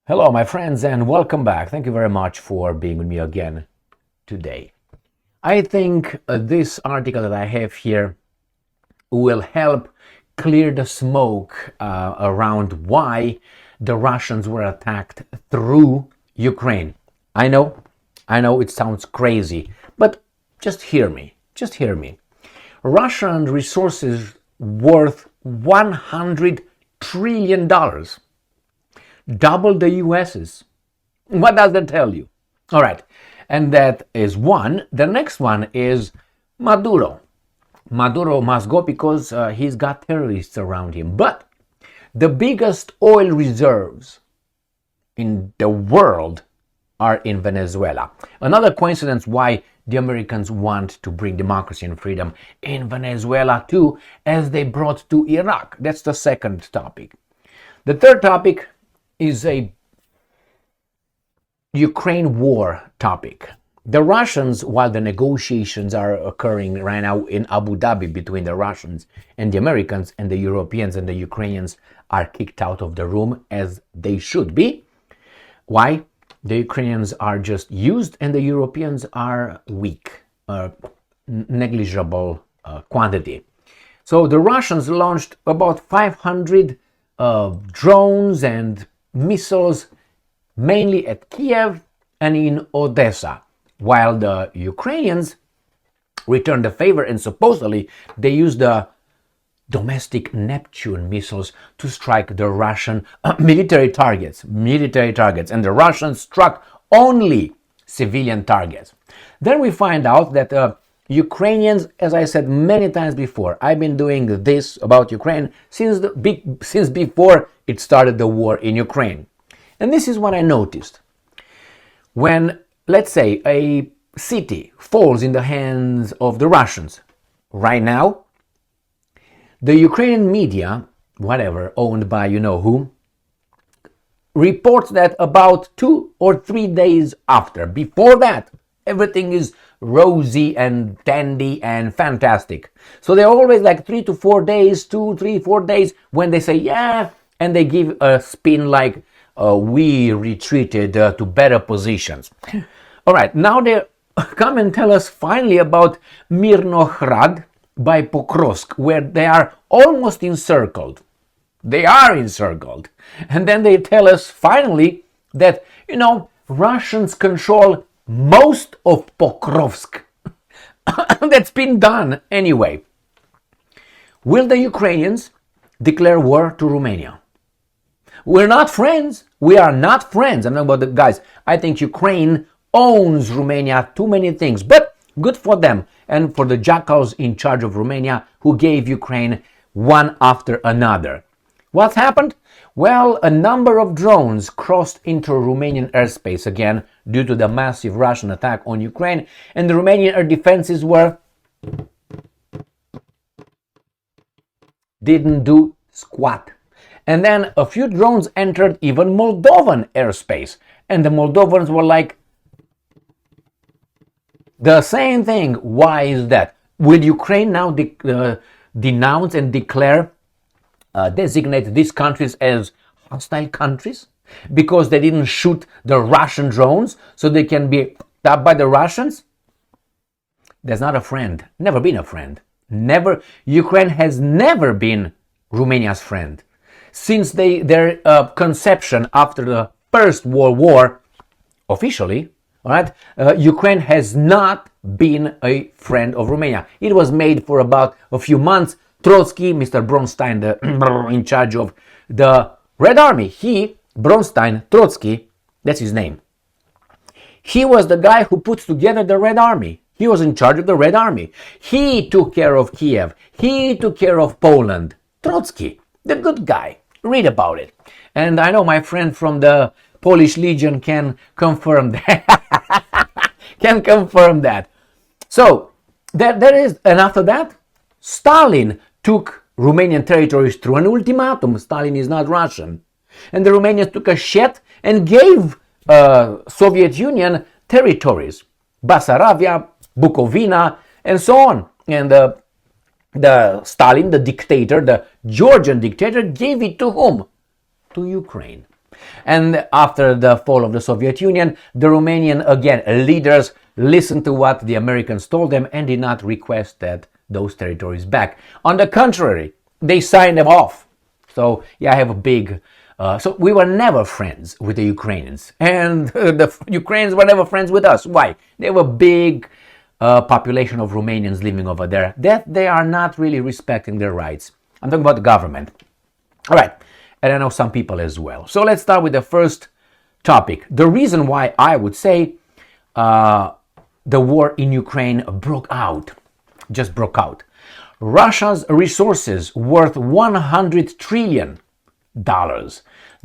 Hello, my friends, and welcome back. Thank you very much for being with me again today. I think this article that I have here will help clear the smoke around why the Russians were attacked through Ukraine. I know it sounds crazy, but just hear me. Russian resources worth $100 trillion. Double the US's. What does that tell you? All right, and that is one. The next one is Maduro. Maduro must go because he's got terrorists around him. But the biggest oil reserves in the world are in Venezuela. Another coincidence why the Americans want to bring democracy and freedom in Venezuela too, as they brought to Iraq. That's the second topic. The third topic is a Ukraine war topic. The Russians, while the negotiations are occurring right now in Abu Dhabi between the Russians and the Americans, and the Europeans and the Ukrainians are kicked out of the room, as they should be. Why? The Ukrainians are just used and the Europeans are weak, negligible quantity. So the Russians launched about 500 drones and missiles, mainly at Kyiv and in Odessa, while the Ukrainians returned the favor and supposedly they used the domestic Neptune missiles to strike the Russian military targets, and the Russians struck only civilian targets. Then we find out that Ukrainians, as I said many times before, I've been doing this about Ukraine since before it started the war in Ukraine. And this is what I noticed. When, let's say, a city falls in the hands of the Russians, right now, the Ukrainian media, whatever, owned by you know who, reports that about 2 or 3 days after. Before that, everything is rosy and dandy and fantastic. So they're always like 3 to 4 days, 2, 3, 4 days when they say, yeah, and they give a spin like, we retreated to better positions. All right, now they come and tell us finally about Myrnohrad by Pokrovsk, where they are almost encircled. They are encircled. And then they tell us finally that, Russians control most of Pokrovsk. That's been done anyway. Will the Ukrainians declare war to Romania? We're not friends. We are not friends. I'm not about the guys. I think Ukraine owns Romania, too many things, but good for them and for the jackals in charge of Romania who gave Ukraine one after another. What's happened? Well, a number of drones crossed into Romanian airspace again due to the massive Russian attack on Ukraine, and the Romanian air defenses didn't do squat. And then a few drones entered even Moldovan airspace, and the Moldovans were like, the same thing. Why is that? Will Ukraine now denounce and designate these countries as hostile countries because they didn't shoot the Russian drones so they can be tapped by the Russians? That's not a friend. Never been a friend. Never. Ukraine has never been Romania's friend. Since their conception after the First World War, officially, all right, Ukraine has not been a friend of Romania. It was made for about a few months. Trotsky, Mr. Bronstein, in charge of the Red Army. Bronstein, Trotsky, that's his name. He was the guy who puts together the Red Army. He was in charge of the Red Army. He took care of Kyiv. He took care of Poland. Trotsky, the good guy. Read about it. And I know my friend from the Polish Legion can confirm that. So, there is, and after that, Stalin took Romanian territories through an ultimatum. Stalin is not Russian. And the Romanians took a shit and gave Soviet Union territories. Basarabia, Bukovina, and so on. And the Stalin, the dictator, the Georgian dictator, gave it to whom? To Ukraine. And after the fall of the Soviet Union, the Romanian, again, leaders listened to what the Americans told them and did not request those territories back. On the contrary, they signed them off. So, yeah, I have a big... so we were never friends with the Ukrainians. And the Ukrainians were never friends with us. Why? They have a big population of Romanians living over there that they are not really respecting their rights. I'm talking about the government. All right. And I know some people as well. So let's start with the first topic. The reason why I would say the war in Ukraine just broke out. Russia's resources worth $100 trillion.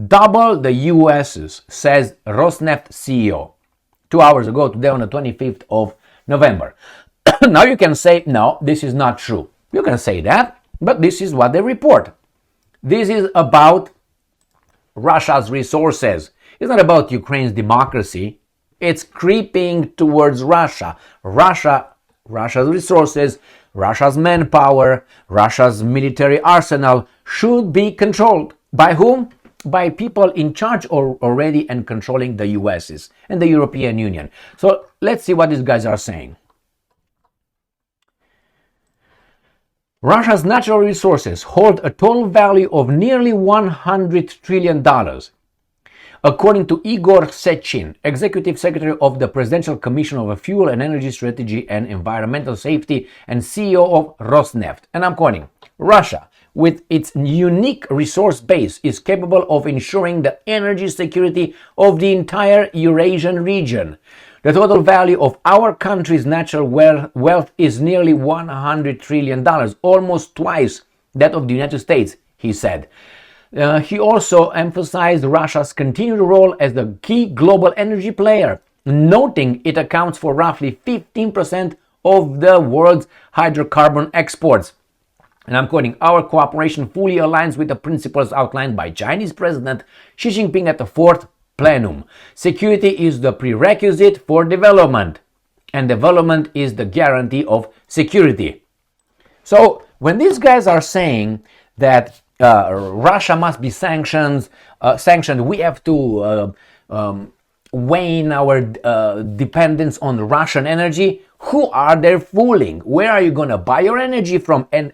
Double the US's, says Rosneft CEO 2 hours ago, today on the 25th of November. Now you can say, no, this is not true. You can say that, but this is what they report. This is about Russia's resources. It's not about Ukraine's democracy. It's creeping towards Russia. Russia's resources, Russia's manpower, Russia's military arsenal should be controlled. By whom? By people in charge already and controlling the US's and the European Union. So let's see what these guys are saying. Russia's natural resources hold a total value of nearly $100 trillion. According to Igor Sechin, Executive Secretary of the Presidential Commission of Fuel and Energy Strategy and Environmental Safety and CEO of Rosneft. And I'm quoting, Russia, with its unique resource base, is capable of ensuring the energy security of the entire Eurasian region. The total value of our country's natural wealth is nearly $100 trillion, almost twice that of the United States, he said. He also emphasized Russia's continued role as the key global energy player, noting it accounts for roughly 15% of the world's hydrocarbon exports. And I'm quoting, our cooperation fully aligns with the principles outlined by Chinese President Xi Jinping at the 4th Plenum. Security is the prerequisite for development, and development is the guarantee of security. So when these guys are saying that Russia must be sanctioned, we have to wane our dependence on Russian energy. Who are they fooling? Where are you going to buy your energy from, and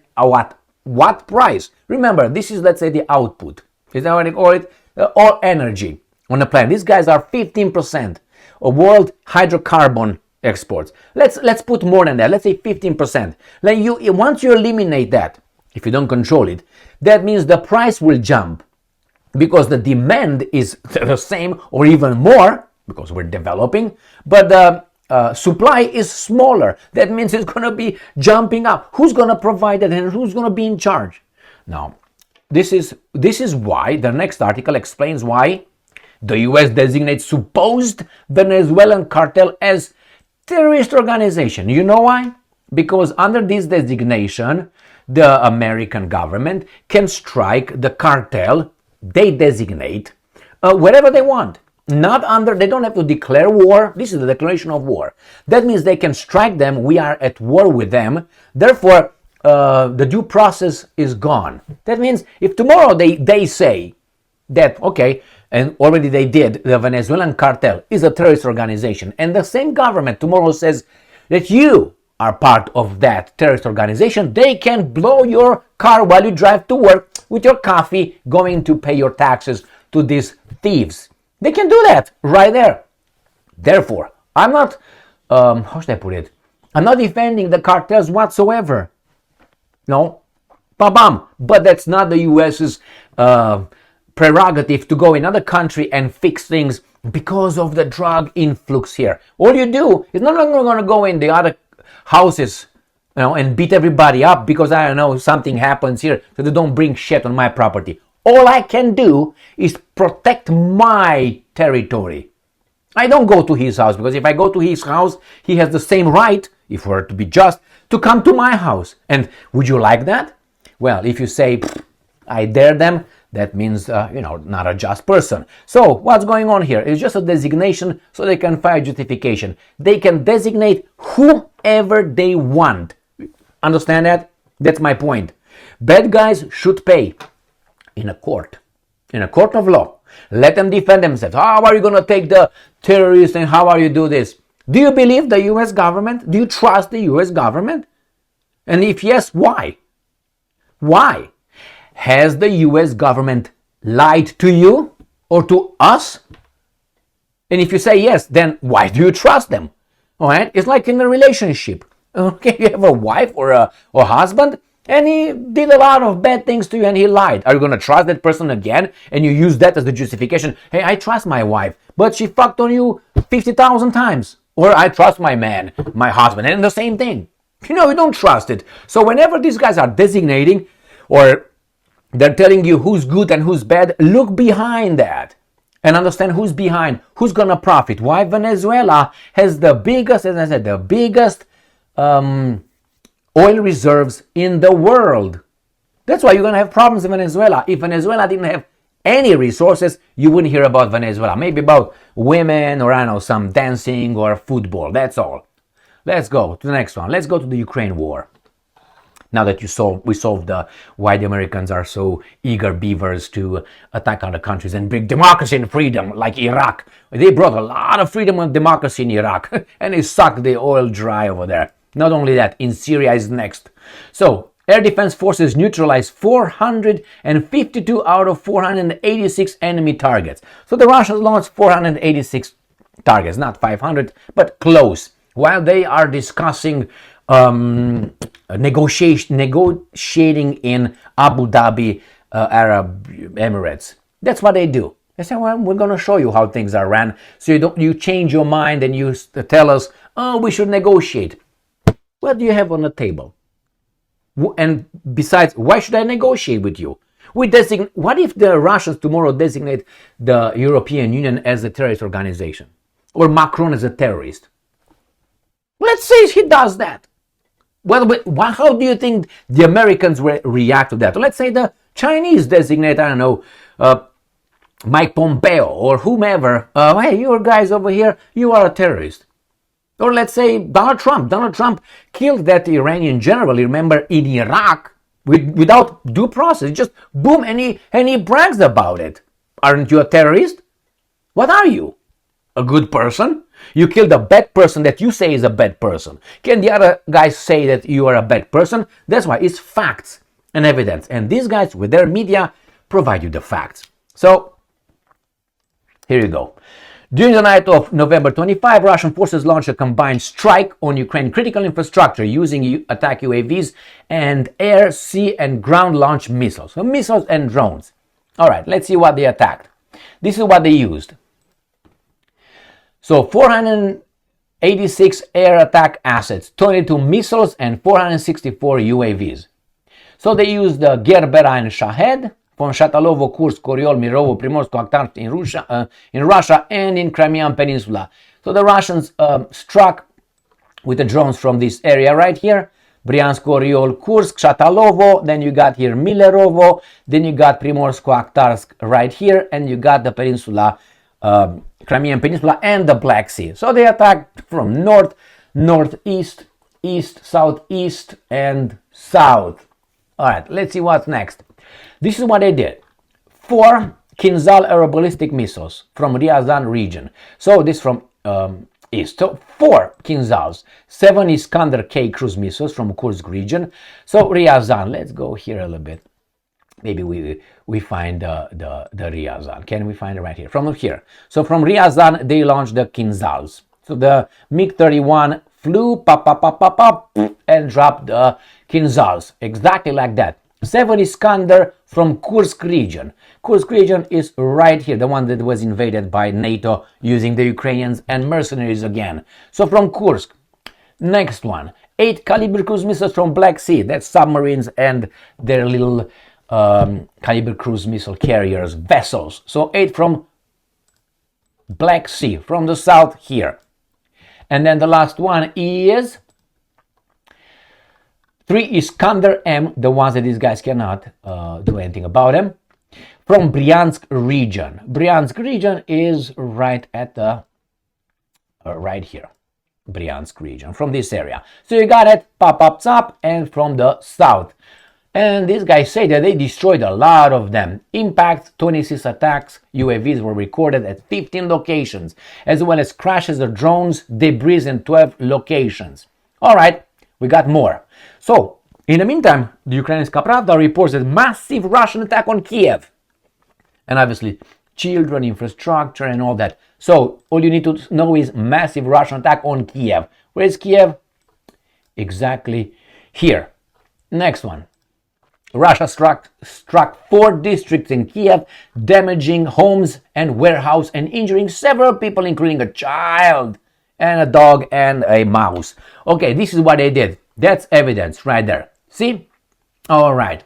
what price? Remember, this is, let's say, the output. Is that what they call it? All energy on the planet. These guys are 15% of world hydrocarbon exports. Let's put more than that. Let's say 15%. Once you eliminate that, if you don't control it, that means the price will jump because the demand is the same or even more because we're developing, but the supply is smaller. That means it's going to be jumping up. Who's going to provide it and who's going to be in charge? Now, this is why the next article explains why the US designates supposed Venezuelan cartel as terrorist organization. You know why? Because under this designation, the American government can strike the cartel they designate wherever they want. They don't have to declare war. This is the declaration of war. That means they can strike them. We are at war with them. Therefore, the due process is gone. That means if tomorrow they say that, okay, and already they did, the Venezuelan cartel is a terrorist organization, and the same government tomorrow says that you are part of that terrorist organization, they can blow your car while you drive to work with your coffee, going to pay your taxes to these thieves. They can do that right there. Therefore, I'm not, how should I put it? I'm not defending the cartels whatsoever. No, ba-bam. But that's not the US's prerogative to go in another country and fix things because of the drug influx here. All you do is not going to go in the other houses, and beat everybody up because I don't know something happens here, so they don't bring shit on my property. All I can do is protect my territory. I don't go to his house because if I go to his house, he has the same right, if we're to be just, to come to my house. And would you like that? Well, if you say, I dare them, that means, not a just person. So what's going on here? It's just a designation so they can file justification. They can designate whomever they want. Understand that? That's my point. Bad guys should pay in a court of law. Let them defend themselves. How are you going to take the terrorists and how are you do this? Do you believe the US government? Do you trust the US government? And if yes, why? Why? Has the US government lied to you or to us? And if you say yes, then why do you trust them? All right? It's like in a relationship. Okay, you have a wife or a husband, and he did a lot of bad things to you and he lied. Are you going to trust that person again? And you use that as the justification. Hey, I trust my wife, but she fucked on you 50,000 times. Or I trust my man, my husband, and the same thing. You don't trust it. So whenever these guys are designating or they're telling you who's good and who's bad, look behind that and understand who's behind, who's going to profit. Why Venezuela has the biggest, as I said, the biggest oil reserves in the world. That's why you're going to have problems in Venezuela. If Venezuela didn't have any resources, you wouldn't hear about Venezuela. Maybe about women or, I don't know, some dancing or football. That's all. Let's go to the next one. Let's go to the Ukraine war. Now that we solved why the Americans are so eager beavers to attack other countries and bring democracy and freedom, like Iraq. They brought a lot of freedom and democracy in Iraq, and they sucked the oil dry over there. Not only that, in Syria is next. So, air defense forces neutralized 452 out of 486 enemy targets. So the Russians launched 486 targets, not 500, but close. While they are discussing negotiating in Abu Dhabi, Arab Emirates. That's what they do. They say, well, we're going to show you how things are ran. So you change your mind and you tell us, oh, we should negotiate. What do you have on the table? And besides, why should I negotiate with you? What if the Russians tomorrow designate the European Union as a terrorist organization? Or Macron as a terrorist? Let's say he does that. Well, how do you think the Americans will react to that? Let's say the Chinese designate, I don't know, Mike Pompeo or whomever. Hey, you guys over here, you are a terrorist. Or let's say Donald Trump. Donald Trump killed that Iranian general, remember, in Iraq without due process. Just boom, and he brags about it. Aren't you a terrorist? What are you? A good person? You killed a bad person that you say is a bad person. Can the other guys say that you are a bad person? That's why it's facts and evidence. And these guys with their media provide you the facts. So, here you go. During the night of November 25, Russian forces launched a combined strike on Ukraine critical infrastructure using attack UAVs and air, sea, and ground-launched missiles. So missiles and drones. All right, let's see what they attacked. This is what they used. So 486 air attack assets, 22 missiles, and 464 UAVs. So they used the Gerbera and Shahed from Shatalovo, Kursk, Oriol, Mirovo, Primorsko-Akhtarsk in Russia and in Crimean Peninsula. So the Russians struck with the drones from this area right here. Bryansk, Oriol, Kursk, Shatalovo, then you got here Milerovo, then you got Primorsko-Akhtarsk right here, and you got the peninsula, Crimean Peninsula and the Black Sea. So they attacked from north, northeast, east, southeast, and south. All right, let's see what's next. This is what they did. 4 Kinzhal aeroballistic missiles from Ryazan region. So this from east. So 4 Kinzhals, 7 Iskander-K cruise missiles from Kursk region. So Ryazan, let's go here a little bit. Maybe we find the Ryazan. Can we find it right here? From here. So from Ryazan, they launched the Kinzhals. So the MiG-31 flew, and dropped the Kinzhals. Exactly like that. 7 Iskander from Kursk region. Kursk region is right here, the one that was invaded by NATO using the Ukrainians and mercenaries again. So from Kursk. Next one. 8 caliber cruise missiles from Black Sea. That's submarines and their little caliber cruise missile carriers, vessels. So 8 from Black Sea, from the south here. And then the last one is 3 Iskander M, the ones that these guys cannot do anything about them, from Bryansk region. Bryansk region is right at the, right here. Bryansk region, from this area. So you got it, pop up top, and from the south. And these guys say that they destroyed a lot of them. Impacts, 26 attacks, UAVs were recorded at 15 locations, as well as crashes of drones, debris in 12 locations. Alright, we got more. So, in the meantime, the Ukrainska Pravda reports a massive Russian attack on Kyiv. And obviously, children, infrastructure, and all that. So, all you need to know is massive Russian attack on Kyiv. Where is Kyiv? Exactly here. Next one. Russia struck 4 districts in Kyiv, damaging homes and warehouse and injuring several people, including a child and a dog and a mouse. Okay, this is what they did. That's evidence right there. See? All right.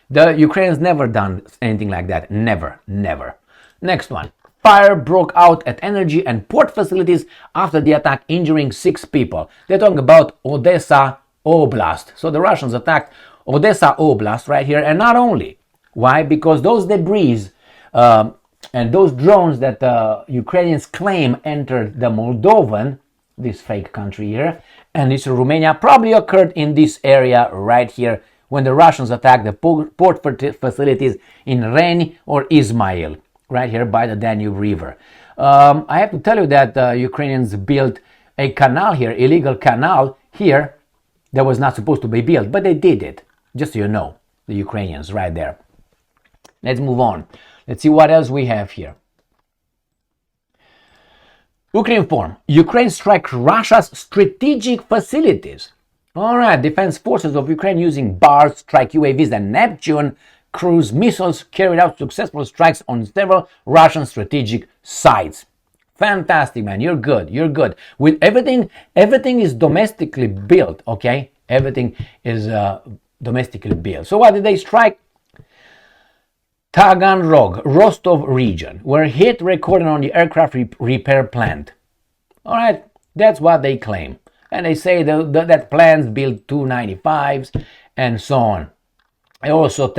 The Ukrainians never done anything like that. Never, never. Next one. Fire broke out at energy and port facilities after the attack, injuring 6 people. They're talking about Odessa Oblast. So the Russians attacked Odessa Oblast right here, and not only. Why? Because those debris and those drones that Ukrainians claim entered the Moldovan, this fake country here, and this Romania, probably occurred in this area right here when the Russians attacked the port facilities in Reni or Ismail, right here by the Danube River. I have to tell you that Ukrainians built a canal here, illegal canal here, that was not supposed to be built, but they did it. Just so you know, the Ukrainians right there. Let's move on. Let's see what else we have here. Ukrinform. Ukraine strikes Russia's strategic facilities. All right, defense forces of Ukraine using BARS strike UAVs and Neptune cruise missiles carried out successful strikes on several Russian strategic sites. Fantastic, man. You're good. You're good. With everything is domestically built, okay? Everything is domestically built. So what did they strike? Taganrog, Rostov region, where hit recorded on the aircraft repair plant. All right, that's what they claim. And they say that plants built Tu-95s and so on. Also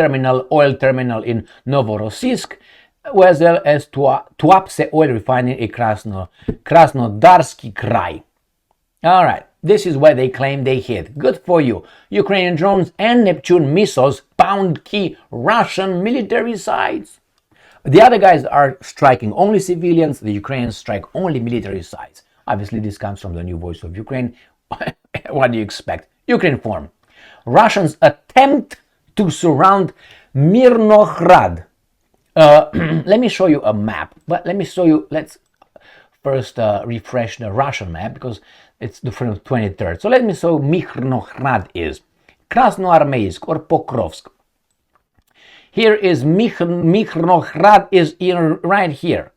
oil terminal in Novorossiysk, as well as Tuapse oil refinery in Krasnodarsky Krai. All right, this is where they claim they hit. Good for you. Ukrainian drones and Neptune missiles pound key Russian military sites. The other guys are striking only civilians. The Ukrainians strike only military sites. Obviously, this comes from the new voice of Ukraine. What do you expect? Ukrinform. Russians attempt to surround Myrnohrad. Let me show you a map. But let me show you. Let's first refresh the Russian map because it's the 23rd. So let me show Myrnohrad is. Krasnoarmeysk or Pokrovsk. Here is Myrnohrad is right here.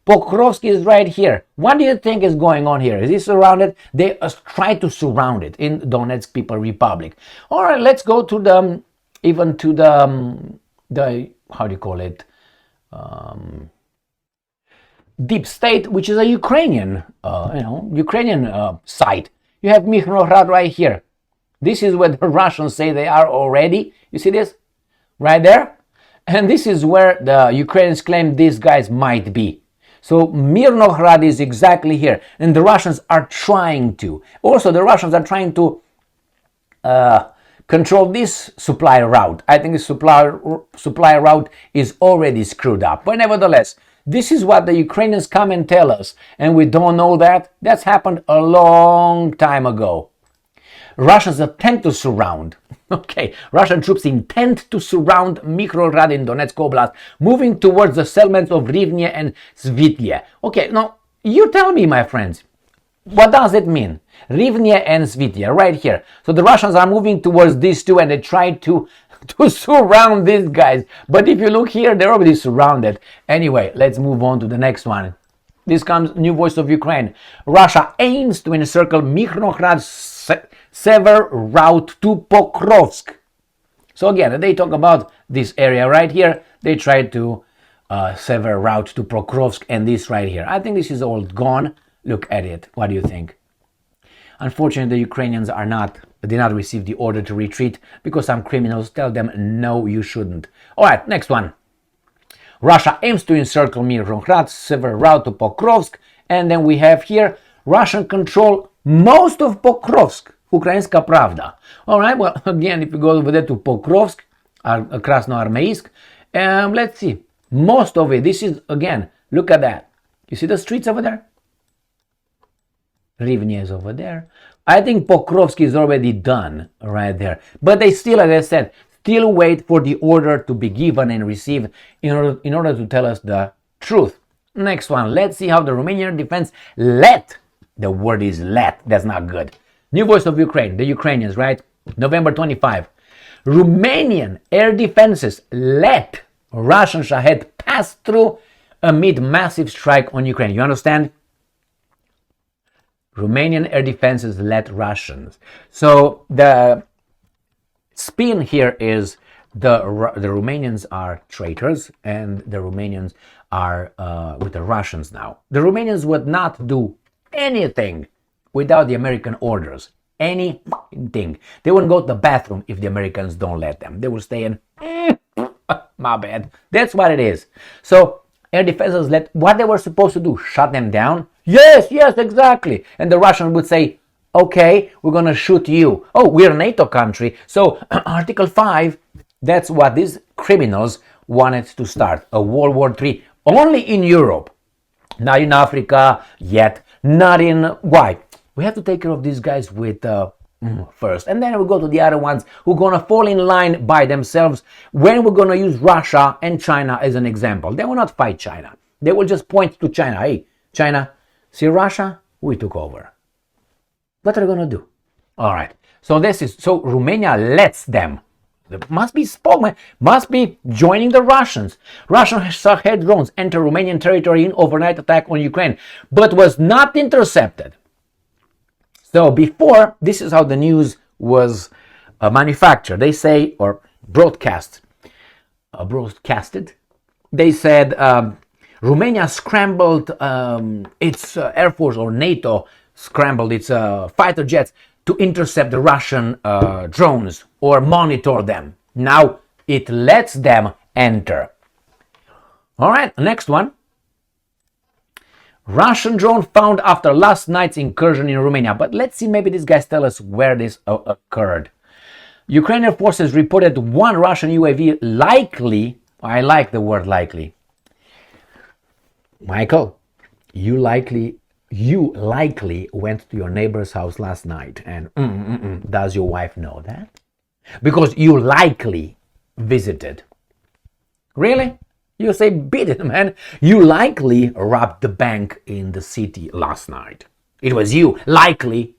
Pokrovsk is right here. What do you think is going on here? Is it surrounded? They try to surround it in Donetsk People Republic. All right, let's go to the how do you call it? Deep state, which is a Ukrainian, Ukrainian site. You have Myrnohrad right here. This is where the Russians say they are already. You see this? Right there? And this is where the Ukrainians claim these guys might be. So Myrnohrad is exactly here. And the Russians are trying to. Also, the Russians are trying to control this supply route. I think the supply route is already screwed up. But nevertheless, this is what the Ukrainians come and tell us. And we don't know that. That's happened a long time ago. Russians attempt to surround. Okay, Russian troops intend to surround Myrnohrad in Donetsk Oblast, moving towards the settlements of Rivne and Svitye. Okay, now you tell me, my friends, what does it mean? Rivne and Svitye, right here. So the Russians are moving towards these two and they try to surround these guys. But if you look here, they're already surrounded. Anyway, let's move on to the next one. This comes new voice of Ukraine. Russia aims to encircle Myrnohrad's sever route to Pokrovsk. So again, they talk about this area right here. They try to sever route to Pokrovsk and this right here. I think this is all gone. Look at it. What do you think? Unfortunately, the Ukrainians did not receive the order to retreat because some criminals tell them, no, you shouldn't. All right, next one. Russia aims to encircle Myrnohrad's sever route to Pokrovsk. And then we have here, Russian control most of Pokrovsk. Ukrainska Pravda. All right, well, again, if you go over there to Pokrovsk, Krasnoarmeysk. Let's see. Most of it, this is, again, look at that. You see the streets over there? Rivne is over there. I think Pokrovsk is already done right there. But they still, as I said, still wait for the order to be given and received in order to tell us the truth. Next one. Let's see how the Romanian defense let. The word is let. That's not good. New voice of Ukraine. The Ukrainians, right? November 25. Romanian air defenses let Russian Shahed pass through amid massive strike on Ukraine. You understand? Romanian air defenses let Russians. So the spin here is the Romanians are traitors and the Romanians are with the Russians now. The Romanians would not do anything without the American orders. Anything. They wouldn't go to the bathroom if the Americans don't let them. They will stay in. My bad. That's what it is. So air defenses let what they were supposed to do, shut them down. Yes, exactly. And the Russians would say, okay, we're going to shoot you. Oh, we're a NATO country. So Article 5, that's what these criminals wanted to start. A World War III only in Europe. Not in Africa yet. Not in... Why? We have to take care of these guys with first. And then we go to the other ones who are going to fall in line by themselves when we're going to use Russia and China as an example. They will not fight China. They will just point to China. Hey, China, see Russia? We took over. What are they going to do? All right. So Romania lets them. They must be spoken, must be joining the Russians. Russian Shahed drones enter Romanian territory in overnight attack on Ukraine, but was not intercepted. So before, this is how the news was manufactured. They say, or broadcasted. They said Romania scrambled its Air Force, or NATO scrambled its fighter jets to intercept the Russian drones or monitor them. Now it lets them enter. All right, next one. Russian drone found after last night's incursion in Romania. But let's see, maybe these guys tell us where this occurred. Ukrainian forces reported one Russian UAV likely, I like the word likely. Michael, you likely went to your neighbor's house last night. And does your wife know that? Because you likely visited. Really? You say, beat it, man. You likely robbed the bank in the city last night. It was you. Likely.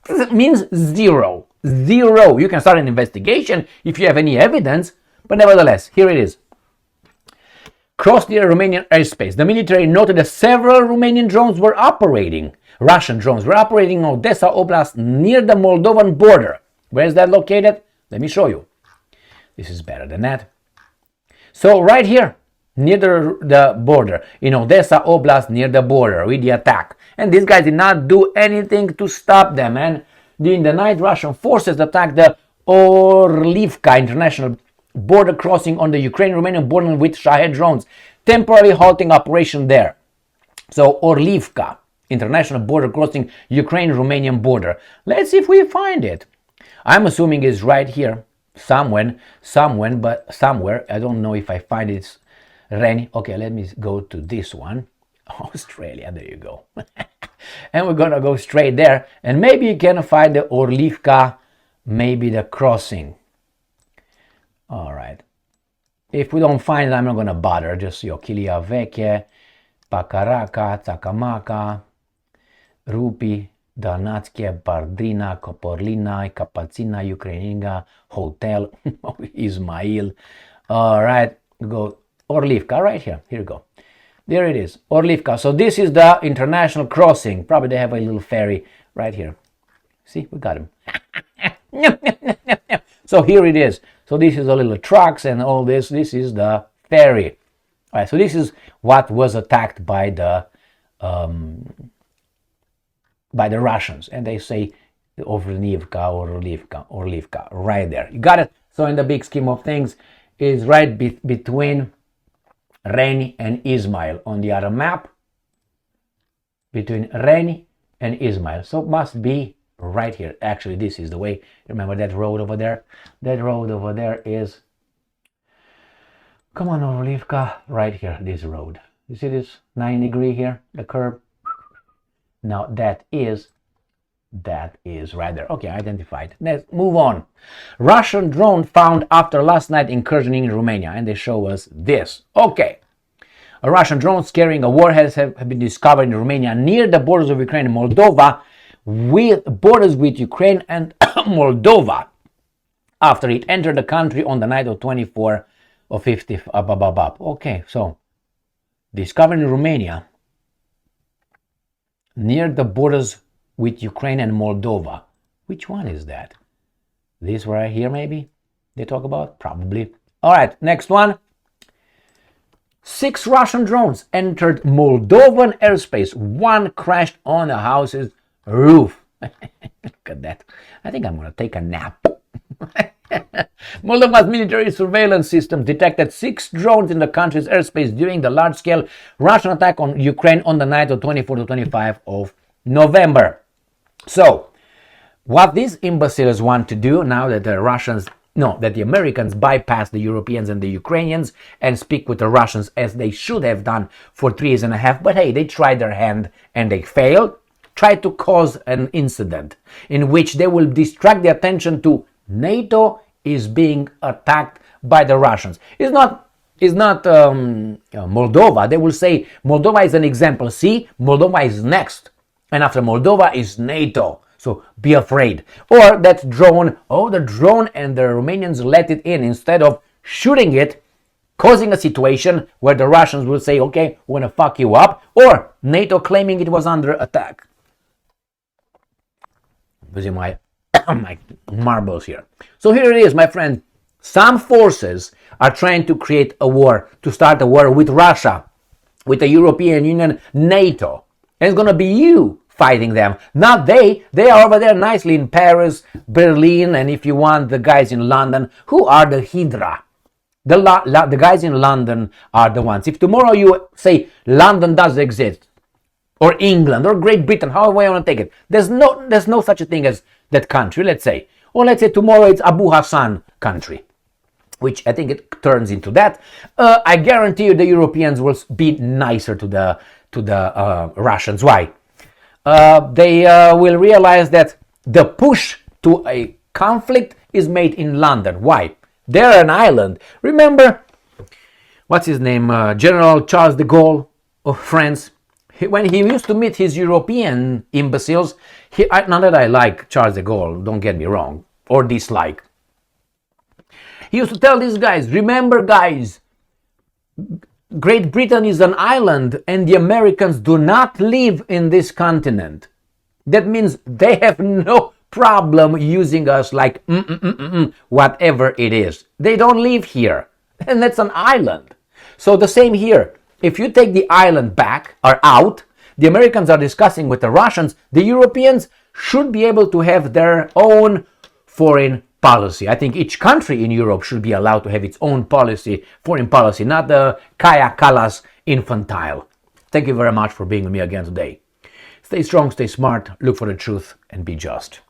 It means zero. Zero. You can start an investigation if you have any evidence. But nevertheless, here it is. Crossed the Romanian airspace. The military noted that several Romanian drones were operating. Russian drones were operating in Odessa Oblast near the Moldovan border. Where is that located? Let me show you. This is better than that. So right here, near the border, in Odessa Oblast, near the border, with the attack. And these guys did not do anything to stop them. And during the night, Russian forces attacked the Orlivka international border crossing on the Ukraine-Romanian border with Shahed drones, temporarily halting operation there. So Orlivka, international border crossing Ukraine-Romanian border. Let's see if we find it. I'm assuming it's right here. Somewhere, I don't know if I find it. Reni. Okay, let me go to this one. Australia, there you go. And we're gonna go straight there, and maybe you can find the Orlivka, maybe the crossing. All right. If we don't find it, I'm not gonna bother. Just Ochilia Veche, Pacaraca, Țacamaca, Rupi, Danatske, Bardrina, Koporlina, Kapatsina, Ukraininga, Hotel, Ismail. All right, go Orlivka right here. Here you go. There it is, Orlivka. So this is the international crossing. Probably they have a little ferry right here. See, we got him. So here it is. So this is the little trucks and all this. This is the ferry. All right, so this is what was attacked by the Russians, and they say Orlivka, Orlivka, right there. You got it? So in the big scheme of things, is right between Reni and Ismail on the other map. Between Reni and Ismail. So it must be right here. Actually, this is the way. Remember that road over there? That road over there is, come on, Olivka, right here, this road. You see this 9-degree here, the curve? Now that is right there. Okay, identified. Let's move on. Russian drone found after last night incursioning in Romania, and they show us this. Okay. A Russian drones carrying a warhead have been discovered in Romania near the borders of Ukraine and Moldova, with borders with Ukraine and Moldova, after it entered the country on the night of 24 or 50. Okay, so discovered in Romania near the borders with Ukraine and Moldova. Which one is that? This right here, maybe they talk about? Probably. All right, next one. 6 Russian drones entered Moldovan airspace. One crashed on a house's roof. Look at that. I think I'm going to take a nap. Moldova's military surveillance system detected 6 drones in the country's airspace during the large-scale Russian attack on Ukraine on the night of 24 to 25 of November. So, what these imbeciles want to do now that the Americans bypass the Europeans and the Ukrainians and speak with the Russians as they should have done for 3 years and a half, but hey, they tried their hand and they failed, try to cause an incident in which they will distract the attention to NATO is being attacked by the Russians. It's not Moldova. They will say Moldova is an example. See, Moldova is next. And after Moldova is NATO. So be afraid. Or that drone, the drone, and the Romanians let it in instead of shooting it, causing a situation where the Russians will say, okay, we're going to fuck you up. Or NATO claiming it was under attack. Using my marbles here. So here it is, my friend. Some forces are trying to create a war, to start a war with Russia, with the European Union, NATO. And it's going to be you fighting them. Not they. They are over there nicely in Paris, Berlin, and if you want, the guys in London. Who are the Hydra? The guys in London are the ones. If tomorrow you say London does exist, or England, or Great Britain, however you want to take it, there's no such a thing as that country, let's say. Or let's say tomorrow it's Abu Hassan country, which I think it turns into that. I guarantee you the Europeans will be nicer to the Russians. Why? They will realize that the push to a conflict is made in London. Why? They're an island. Remember, what's his name? General Charles de Gaulle of France. When he used to meet his European imbeciles, not that I like Charles de Gaulle, don't get me wrong, or dislike. He used to tell these guys, remember guys, Great Britain is an island and the Americans do not live in this continent. That means they have no problem using us like whatever it is. They don't live here, and that's an island. So the same here. If you take the island back or out, the Americans are discussing with the Russians, the Europeans should be able to have their own foreign policy. I think each country in Europe should be allowed to have its own policy, foreign policy, not the Kaya Kallas infantile. Thank you very much for being with me again today. Stay strong, stay smart, look for the truth, and be just.